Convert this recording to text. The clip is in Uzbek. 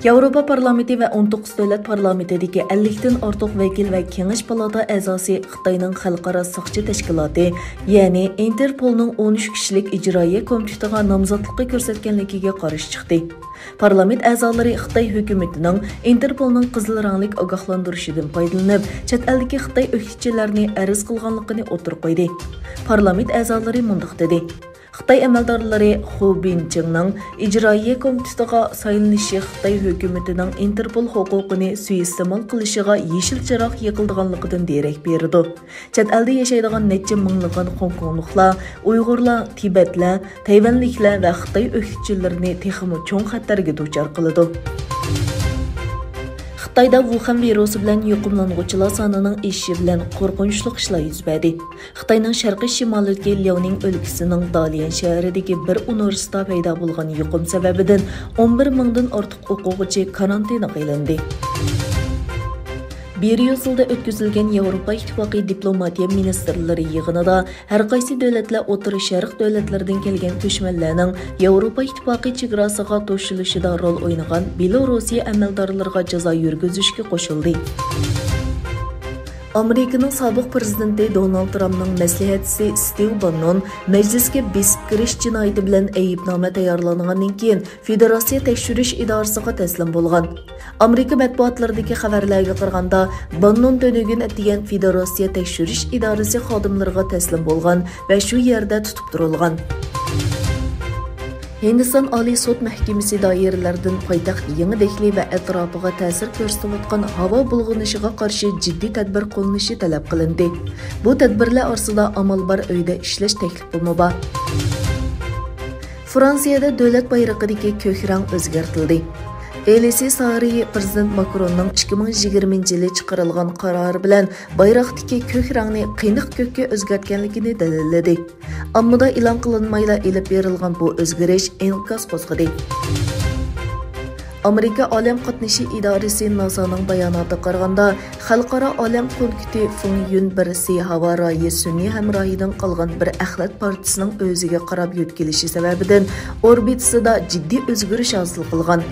Yevropa Parlamenti ve 19 davlat parlamentidagi 50 dan ortiq vakil ve kengash palata a'zosi Xitoyning xalqaro soqchi tashkiloti, ya'ni Interpolning 13 kishilik ijroiya komitetiga nomzodlikka ko'rsatganligiga qarshi chiqdi. Parlament a'zolari Xitoy hukumatining Interpolning qizil ranglik ogohlantirishidan foydalanib, chet eldagi Xitoy o'qituvchilarini arz qilganligini o'tirib qo'ydi. Parlament a'zolari mundaq dedi: Xitoy amaldorlari Xu Binchengning ijroiya komitetiga saylanishi Xitoy hukumatining Interpol huquqini suiiste'mol qilishiga yeshil chiroq yiqildiganligidan derak berdi. Chet elda yashaydigan necha minglagan Hongkongliklar, Uyg'urlar, Tibetlar, Tayvanliklar va Xitoy o'qituvchilarini texmi cho'ng xatarga duchor qiladi. Xitoyda Wuhan virusi bilan yuqumlanuvchilar sonining oshishi bilan qo'rqinchli ishlar yuz berdi. Xitoyning sharqiy shimolidagi Liaoning o'lkasining Dalian shahridagi bir universitetda paydo bo'lgan yuqum sababidan 11 mingdan ortiq o'quvchi karantina qilindi. Bir yılda ötküzülgen Yevropa İttifaqı diplomatiya ministerleri yığınida her qaysi devletler O'rta Sharq devletlerden kelgen köşmellerinin Yevropa İttifaqı chegarasiga to'shilishida rol o'ynagan Belorussiya amaldorlariga jazo yurgizishga qo'shildi. Amerikaning sobiq prezidenti Donald Trumpning maslahatchisi Steve Bannon majlisga besib kirish jinoyati bilan aybnoma tayyorlangandan keyin Federatsiya tekshirish idorasiga taslim bo'lgan. Amerika matbuotlaridagi xabarlarga qaraganda, Bannon to'nigin degan Federatsiya tekshirish idorasi xodimlariga taslim bo'lgan va shu yerda tutib turilgan. Hindiston Oliy sud mahkamasi doiralaridan poytaxt Yangi Dehli va atrofiga ta'sir ko'rsatayotgan havo bulg'anishiga qarshi jiddiy tadbir qo'llanishi talab qilindi. Bu tadbirlar orasida amal bar uyda ishlash taklifi bor. Fransiyada davlat bayrog'idagi ko'k rang o'zgartirildi. Elisi Sari Prezident Macronning 2020-yili chiqarilgan qarori bilan bayroqdagi ko'k rangni qiyniq ko'kka o'zgartganligini dalilladi. Ammada e'lon qilinmayla elib berilgan bu o'zgarish inqos qo'zg'adi. Amerika Olam qatnashi idorasi NASAning bayonotiga qaraganda, Xalqaro olam punkti Fungyun birisi havo royi sun'iy hamrohidan qolgan bir axlat partisining o'ziga qarab yo'tkilishi sababidan orbitasida jiddiy o'zgarish hosil qilgan.